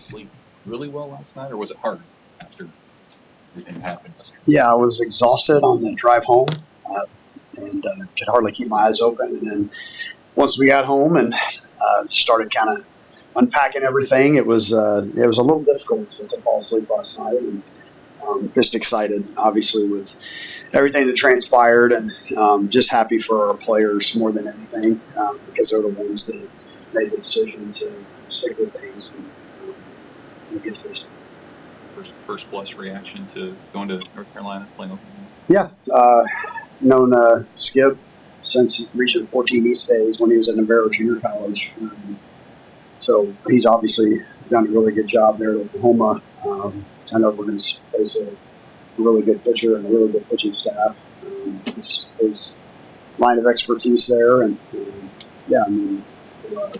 sleep really well last night, or was it hard after everything happened yesterday? Yeah, I was exhausted on the drive home, and could hardly keep my eyes open. And then once we got home and started kind of unpacking everything, it was a little difficult to fall asleep last night. And just excited, obviously, with everything that transpired, and just happy for our players more than anything, because they're the ones that made the decision to stick with things and get to this. First blush reaction to going to North Carolina, playing Oklahoma? Yeah, known Skip since reaching 14 East days when he was at Navarro Junior College. So he's obviously done a really good job there at Oklahoma. I know we're going to face a really good pitcher and a really good pitching staff. His line of expertise there, and yeah, I mean, we'll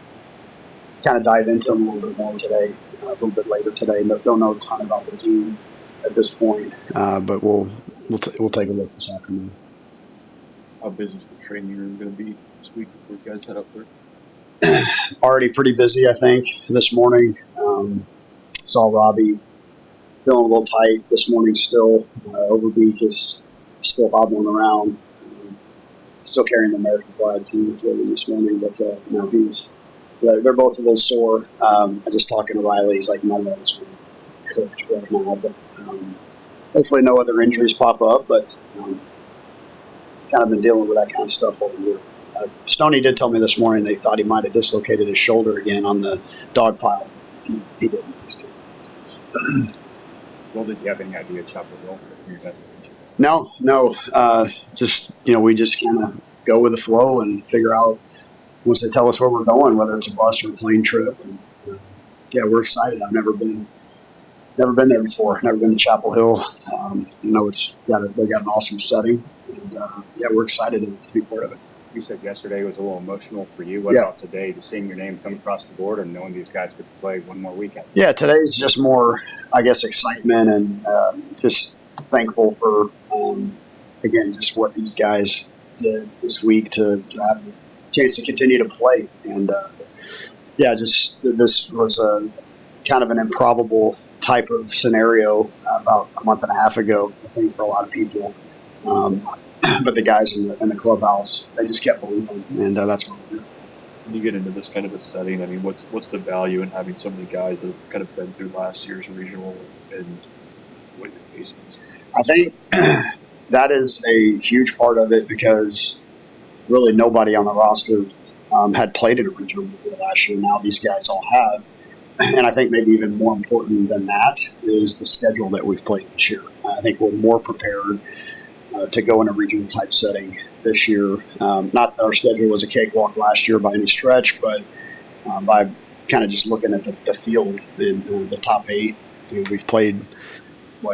kind of dive into him a little bit more today, a little bit later today. Don't know a ton about the team at this point, but we'll take a look this afternoon. How busy is the training room going to be this week before you guys head up there? Already pretty busy, I think, this morning. Saw Robbie feeling a little tight this morning still. Overbeak is still hobbling around. Still carrying the American flag too this morning, but no, they're both a little sore. I just talking to Riley, he's like, my legs are cooked right now, but hopefully no other injuries pop up, but kind of been dealing with that kind of stuff all year. Stoney did tell me this morning they thought he might have dislocated his shoulder again on the dog pile. He didn't. He's good. Well, did you have any idea Chapel Hill for your destination? No. Just, we just kind of go with the flow and figure out once they tell us where we're going, whether it's a bus or a plane trip. And, yeah, we're excited. I've never been there before. Never been to Chapel Hill. They got an awesome setting, and yeah, we're excited to be part of it. You said yesterday was a little emotional for you. What about today, just seeing your name come across the board and knowing these guys get to play one more weekend? Yeah, today's just more, I guess, excitement and just thankful for, again, just what these guys did this week to have a chance to continue to play. And, yeah, just this was a kind of an improbable type of scenario about a month and a half ago, I think, for a lot of people. But the guys in the clubhouse, they just kept believing, and that's what we're doing. When you get into this kind of a setting, I mean, what's the value in having so many guys that have kind of been through last year's regional and what you're facing this week? I think that is a huge part of it because really nobody on the roster had played in a regional before last year. Now these guys all have. And I think maybe even more important than that is the schedule that we've played this year. I think we're more prepared to go in a regional type setting this year. Not that our schedule was a cakewalk last year by any stretch, but by kind of just looking at the field in the top 8, we've played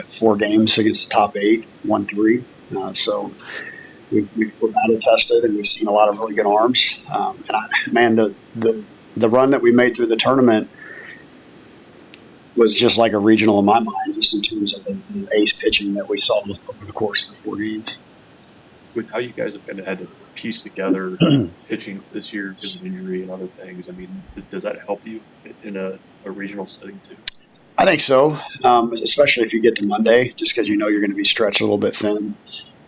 4 games against the top 8, won 3. So we're battle tested, and we've seen a lot of really good arms. The run that we made through the tournament was just like a regional in my mind, just in terms of the ace pitching that we saw over the course of the 4 games. With how you guys have kind of had to piece together pitching this year because of injury and other things, I mean, does that help you in a regional setting too? I think so, especially if you get to Monday, just because you're going to be stretched a little bit thin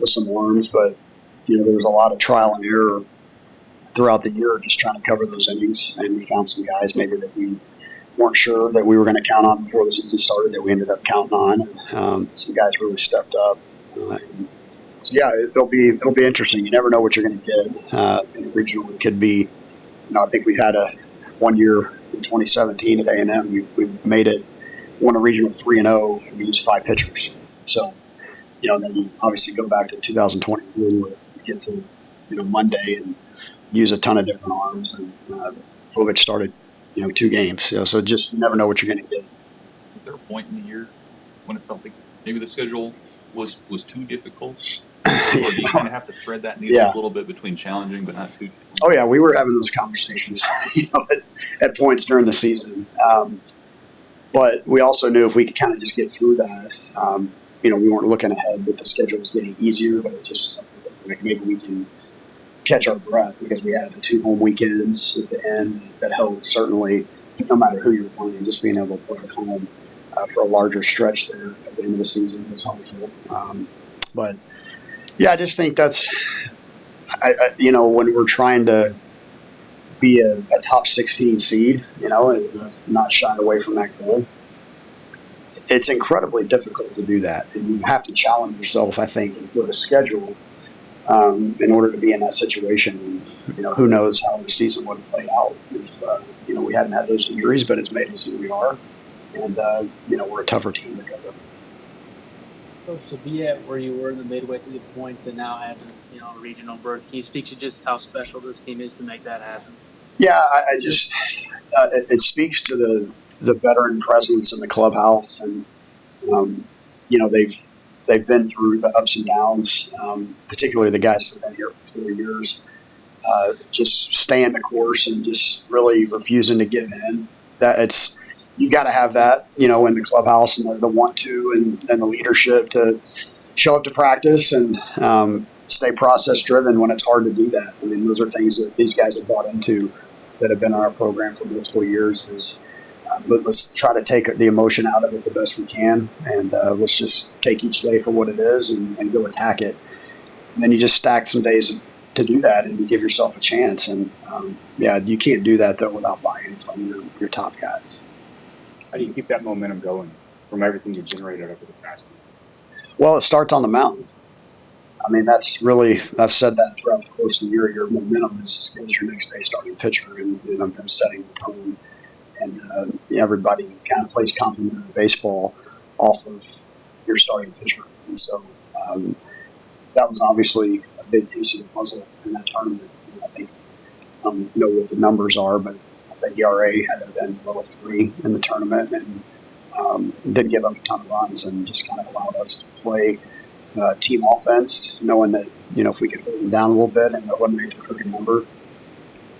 with some arms. But, there was a lot of trial and error throughout the year just trying to cover those innings, and we found some guys maybe that we weren't sure that we were going to count on before the season started that we ended up counting on. Some guys really stepped up. So yeah, it'll be interesting. You never know what you're going to get in a regional. It could be, I think we had one year in 2017 at A&M. We made it, won a regional 3-0, and we used 5 pitchers. So, then you obviously go back to 2021 where we get to Monday and use a ton of different arms, and Povich started 2 games. So just never know what you're going to get. Is there a point in the year when it felt like maybe the schedule was too difficult? Or do you kind of have to thread that needle a little bit between challenging but not too difficult? Oh, yeah, we were having those conversations at points during the season. But we also knew if we could kind of just get through that, we weren't looking ahead that the schedule was getting easier, but it just was something like maybe we can catch our breath because we had the 2 home weekends at the end that certainly no matter who you're playing, just being able to play at home for a larger stretch there at the end of the season was helpful. But yeah, I just think that's, when we're trying to be a top 16 seed, and not shy away from that goal, it's incredibly difficult to do that. And you have to challenge yourself, I think, with a schedule in order to be in that situation. And, who knows how the season would have played out if, we hadn't had those injuries, but it's made us who we are. And, we're a tougher team to go with. Coach, to be at where you were in the midway through the point to now having, a regional berth, can you speak to just how special this team is to make that happen? Yeah, I just it speaks to the veteran presence in the clubhouse, and they've been through the ups and downs, particularly the guys who've been here for 4 years. Just staying the course and just really refusing to give in. You got to have that, in the clubhouse, and the want to and the leadership to show up to practice and stay process driven when it's hard to do that. I mean, those are things that these guys have bought into that have been on our program for multiple years. Is let's try to take the emotion out of it the best we can, and let's just take each day for what it is and go attack it. And then you just stack some days to do that, and you give yourself a chance. And you can't do that though without buy-in from your top guys. How do you keep that momentum going from everything you generated over the past year? Well, it starts on the mound. I mean, that's really, I've said that throughout the course of the year. Your momentum is as good as your next day starting pitcher, and I'm setting the tone. And everybody kind of plays complementary baseball off of your starting pitcher. And so that was obviously a big piece of the puzzle in that tournament. And I think, I don't know what the numbers are, but the ERA had been below 3 in the tournament, and didn't give up a ton of runs, and just kind of allowed us to play team offense, knowing that if we could hold them down a little bit and eliminate the crooked number,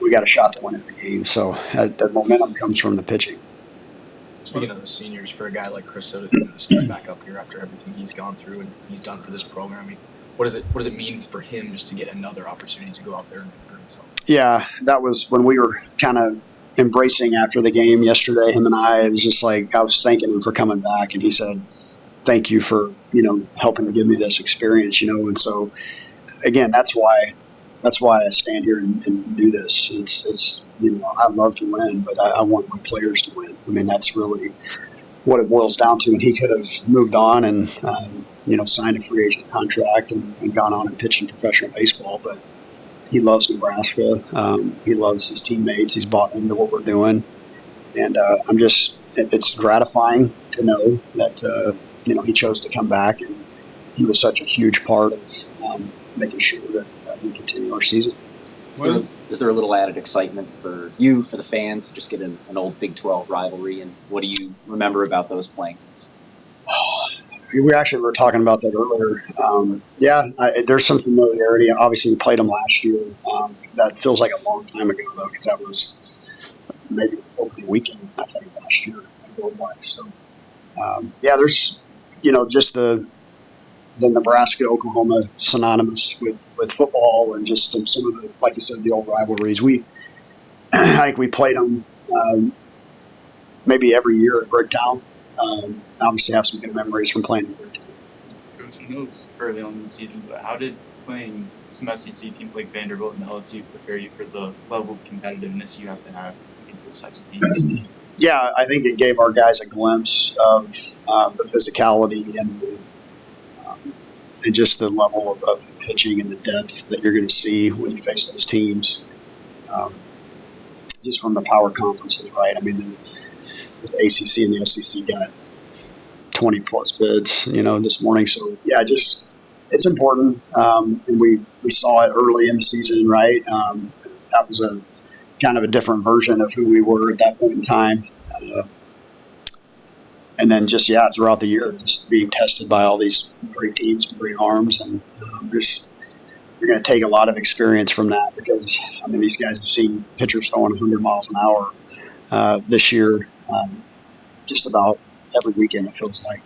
we got a shot to win in the game. So the momentum comes from the pitching. Speaking of the seniors, for a guy like Chris Soto to step back up here after everything he's gone through and he's done for this program, I mean, what does it mean for him just to get another opportunity to go out there and prove himself? Yeah, that was when we were kind of embracing after the game yesterday. Him and I, it was just like I was thanking him for coming back, and he said, "Thank you for helping to give me this experience." And so again, that's why I stand here and do this. It's I love to win, but I want my players to win. I mean, that's really what it boils down to. And he could have moved on and signed a free agent contract and gone on and pitched in professional baseball, but he loves Nebraska. He loves his teammates. He's bought into what we're doing, and it's gratifying to know that he chose to come back, and he was such a huge part of making sure that we continue our season. Is there a little added excitement for you, for the fans, just get an old Big 12 rivalry, and what do you remember about those playing games? We actually were talking about that earlier. There's some familiarity. Obviously, we played them last year. That feels like a long time ago, though, because that was maybe opening weekend, I think, last year worldwide. So, there's, just the Nebraska-Oklahoma synonymous with football, and just some of the, like you said, the old rivalries. I think we played them maybe every year at Bricktown. Obviously have some good memories from playing in Bricktown. Coach, I know it's early on in the season, but how did playing some SEC teams like Vanderbilt and LSU prepare you for the level of competitiveness you have to have against those types of teams? Yeah, I think it gave our guys a glimpse of the physicality and just the level of pitching and the depth that you're going to see when you face those teams. Just from the power conferences, right? I mean, the ACC and the SEC got 20 plus bids, this morning. So it's important. And we saw it early in the season, right? That was a kind of a different version of who we were at that point in time. And then throughout the year, just being tested by all these great teams and great arms. And you're going to take a lot of experience from that, because, these guys have seen pitchers throwing 100 miles an hour this year, just about every weekend, it feels like.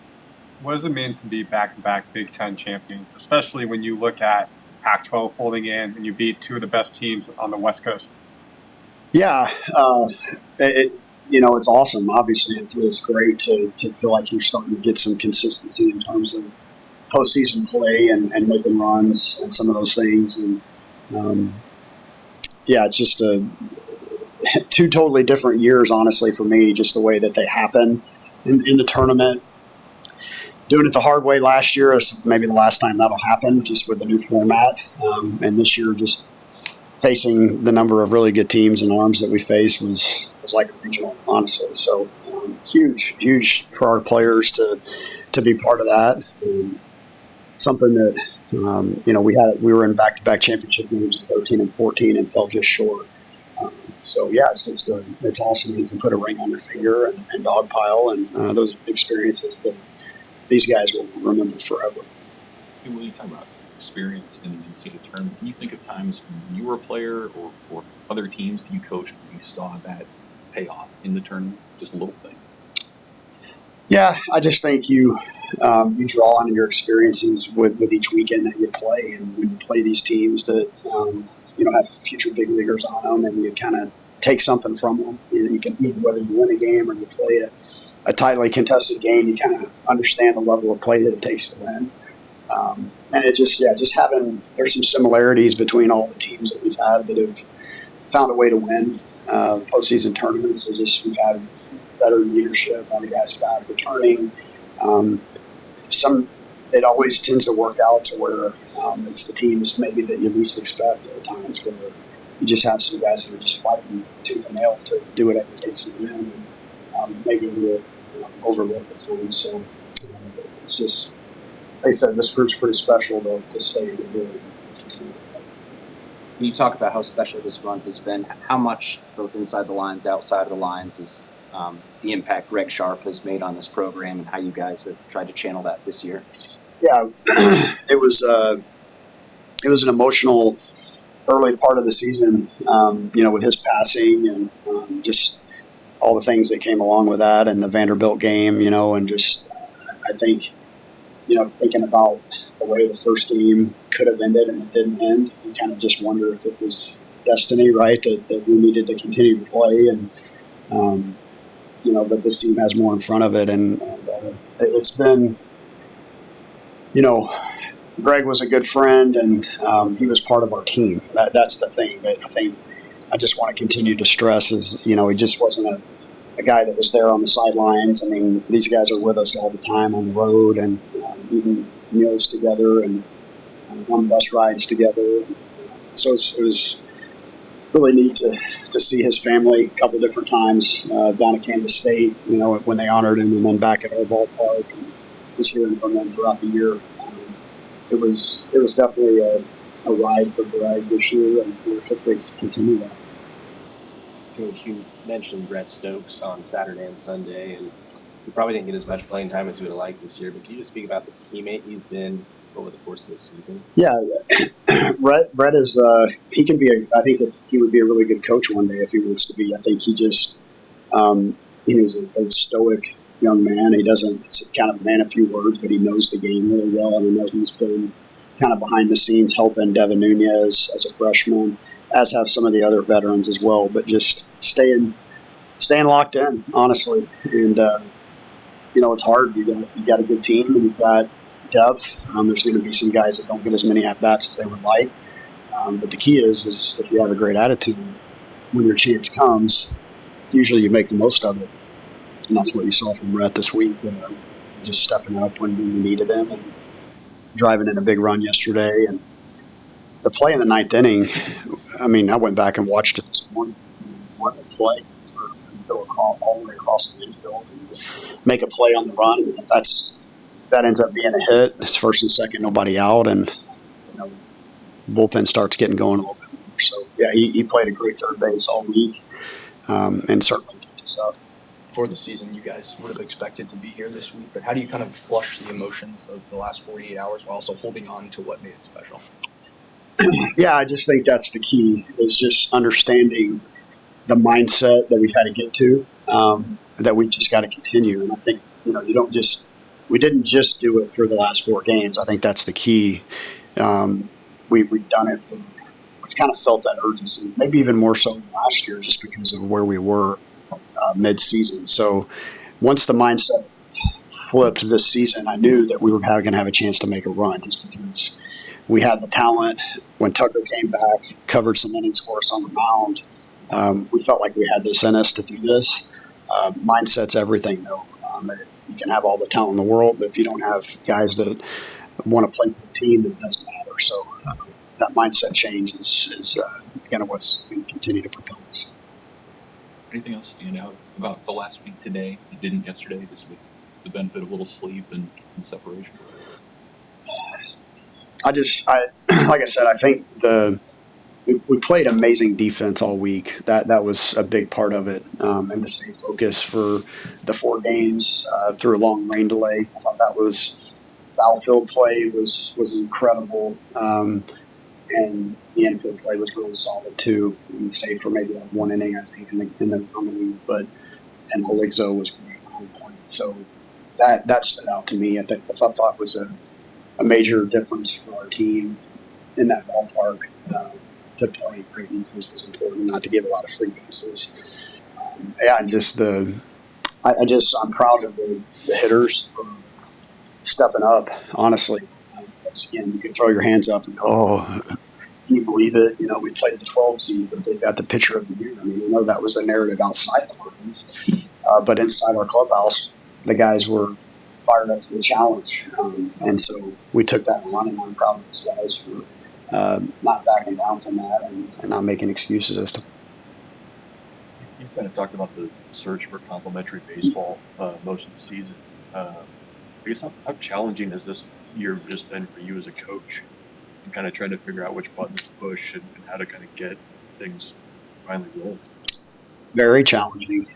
What does it mean to be back-to-back Big Ten champions, especially when you look at Pac-12 folding in and you beat two of the best teams on the West Coast? Yeah, it's awesome. Obviously, it feels great to feel like you're starting to get some consistency in terms of postseason play and making runs and some of those things. And it's just two totally different years, honestly, for me, just the way that they happen in the tournament. Doing it the hard way last year is maybe the last time that'll happen, just with the new format. And this year, just facing the number of really good teams and arms that we faced was like a regional, honestly. So huge for our players to be part of that. Something that we were in back-to-back championship games in 13 and 14 and fell just short. It's awesome. You can put a ring on your finger and dogpile, and those experiences that these guys will remember forever. When you talk about experience in the NCAA tournament, can you think of times when you were a player or other teams that you coached and you saw that pay off in the tournament? Just little things. Yeah, I just think you draw on your experiences with each weekend that you play, and when you play these teams that have future big leaguers on them, and you kind of take something from them. You can whether you win a game or you play a tightly contested game, you kind of understand the level of play that it takes to win. And it just there's some similarities between all the teams that we've had that have found a way to win postseason tournaments. We've had better leadership, all the guys have had returning. It always tends to work out to where it's the teams maybe that you least expect at times, where you just have some guys who are just fighting tooth and nail to do whatever it takes to win, and maybe a little overlooked at times. So it's just, they said this group's pretty special to stay in here and continue with that. Can you talk about how special this run has been? How much, both inside the lines, outside of the lines, is the impact Greg Sharp has made on this program, and how you guys have tried to channel that this year? Yeah, it was an emotional early part of the season, with his passing and just all the things that came along with that, and the Vanderbilt game, and just I think, thinking about the way the first game could have ended and it didn't end, you kind of just wonder if it was destiny, right, that we needed to continue to play, and but this team has more in front of it, and it's been, Greg was a good friend, and he was part of our team. That's the thing that I think I just want to continue to stress is, he just wasn't a guy that was there on the sidelines. I mean, these guys are with us all the time on the road, and eating meals together and on bus rides together. So it was really neat to see his family a couple different times down at Kansas State, when they honored him, and then back at our ballpark, and just hearing from them throughout the year. It was definitely a ride for Greg this year, and we're hopefully to continue that. Coach, you mentioned Brett Stokes on Saturday and Sunday, and he probably didn't get as much playing time as he would have liked this year, but can you just speak about the teammate he's been over the course of this season? Yeah, Brett is, he can be, I think he would be a really good coach one day if he wants to be. I think he just, he's a stoic young man. It's kind of a man of few words, but he knows the game really well. And I know he's been kind of behind the scenes helping Devin Nunez as a freshman, as have some of the other veterans as well, but just staying locked in, honestly. And, it's hard. You got a good team, and you've got depth. There's going to be some guys that don't get as many at-bats as they would like. But the key is if you have a great attitude, when your chance comes, usually you make the most of it. And that's what you saw from Brett this week, just stepping up when we needed him and driving in a big run yesterday. And the play in the ninth inning, I mean, I went back and watched it this morning. What a play for him to go all the way across the infield and make a play on the run. I mean, if that ends up being a hit, it's first and second, nobody out, and bullpen starts getting going a little bit more. So, yeah, he played a great third base all week, and certainly picked us up. For the season, you guys would have expected to be here this week, but how do you kind of flush the emotions of the last 48 hours while also holding on to what made it special? Yeah, I just think that's the key, is just understanding the mindset that we've had to get to, that we've just got to continue. And I think, we didn't just do it for the last 4 games. I think that's the key. We've done it we've kind of felt that urgency, maybe even more so than last year, just because of where we were mid-season. So once the mindset flipped this season, I knew that we were going to have a chance to make a run just because we had the talent. When Tucker came back, covered some innings for us on the mound, we felt like we had this in us to do this. Mindset's everything, though. You can have all the talent in the world, but if you don't have guys that want to play for the team, it doesn't matter. So that mindset change is kind of what's going to continue to propel us. Anything else stand out about the last week today you didn't yesterday, just with the benefit of a little sleep and separation? Like I said, I think we played amazing defense all week. That was a big part of it, and to stay focused for the 4 games through a long rain delay. I thought the outfield play was incredible, and the infield play was really solid too. Save for maybe like 1 inning, I think, on the week, and Haligzo was great on point. So that stood out to me. I thought was a major difference for our team in that ballpark. To play great defense was important, not to give a lot of free bases. I'm proud of the hitters for stepping up, honestly. Because, again, you can throw your hands up and go, oh, can you believe it? We played the 12 seed, but they got the pitcher of the year. I mean, we know that was a narrative outside the lines. But inside our clubhouse, the guys were fired up for the challenge. And so we took that on, and I'm proud of those guys for not backing down from that and not making excuses as to. You've kind of talked about the search for complementary baseball most of the season. I guess how challenging has this year just been for you as a coach, and kind of trying to figure out which buttons to push and how to kind of get things finally rolling? Very challenging.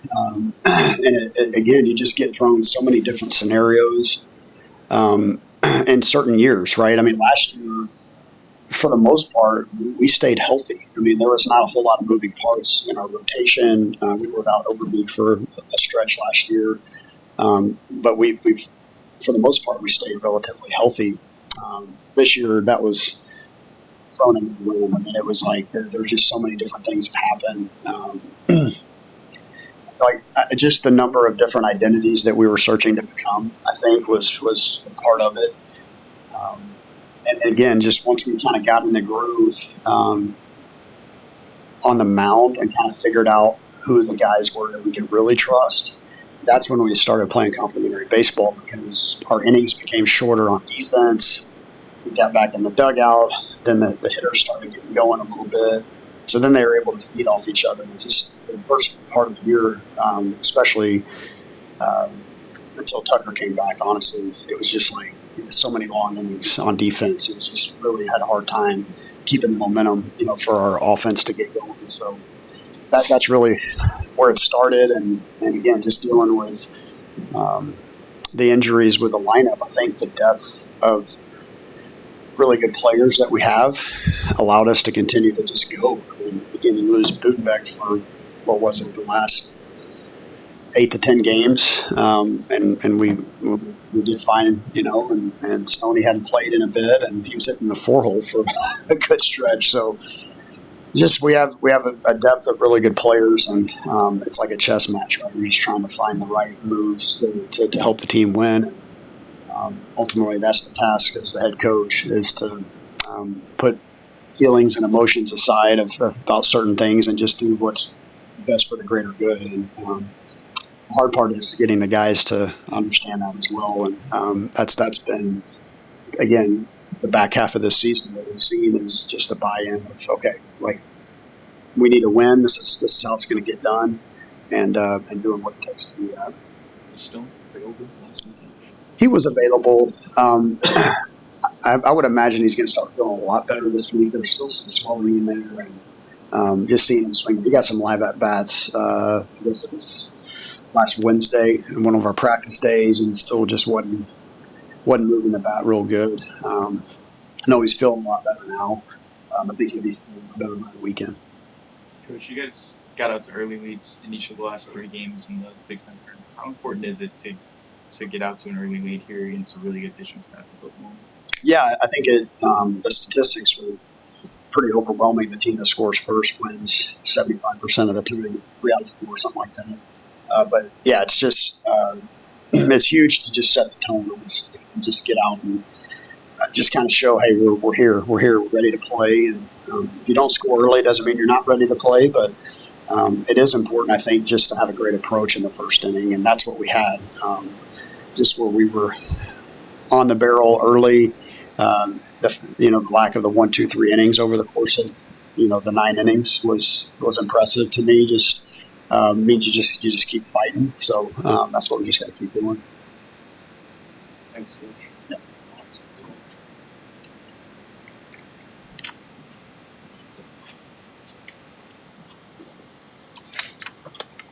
Again, you just get thrown so many different scenarios in certain years, right? I mean, last year, for the most part, we stayed healthy. I mean, there was not a whole lot of moving parts in our rotation. We were without Overby for a stretch last year. But we've, for the most part, we stayed relatively healthy. This year, that was thrown into the wind. I mean, it was like there were just so many different things that happened. Just the number of different identities that we were searching to become, I think, was a part of it. And again, just once we kind of got in the groove on the mound and kind of figured out who the guys were that we could really trust, that's when we started playing complementary baseball, because our innings became shorter on defense. We got back in the dugout. Then the hitters started getting going a little bit. So then they were able to feed off each other. And just for the first part of the year, especially until Tucker came back, honestly, it was just like so many long innings on defense. It was just really had a hard time keeping the momentum, for our offense to get going. So that's really where it started. And again, just dealing with the injuries with the lineup, I think the depth of really good players that we have allowed us to continue to just go. I mean, again, you lose Budenbeck for, the last 8 to 10 games. And we did fine, and Stoney hadn't played in a bit, and he was hitting the 4-hole for a good stretch. So just we have a depth of really good players, and it's like a chess match, right? We're just trying to find the right moves to help the team win. Ultimately, that's the task as the head coach, is to put feelings and emotions aside about certain things and just do what's best for the greater good. And the hard part is getting the guys to understand that as well. And that's been, again, the back half of this season. What we've seen is just a buy-in of, okay, like, we need to win. This is how it's going to get done, and doing what it takes to do that. Stone available last night? He was available. I would imagine he's going to start feeling a lot better this week. There's still some swelling in there, and just seeing him swing. He got some live at bats. I guess it was last Wednesday in one of our practice days, and still just wasn't moving the bat real good. I know he's feeling a lot better now. I think he'll be feeling a lot better by the weekend. Coach, you guys got out to early leads in each of the last 3 games in the Big Ten tournament. How important is it to get out to an early lead here against a really good pitching staff in football? Yeah, I think the statistics were pretty overwhelming. The team that scores first wins 75% of the time, 3 out of 4, something like that. But yeah, it's just it's huge to just set the tone on this and just get out and just kind of show, hey, we're here, we're ready to play. And if you don't score early, it doesn't mean you're not ready to play, but it is important, I think, just to have a great approach in the first inning, and that's what we had. Just where we were on the barrel early. The lack of the 1, 2, 3 innings over the course of the 9 innings was impressive to me. Just means you just keep fighting. So that's what we just got to keep doing. Thanks, Coach. Yeah.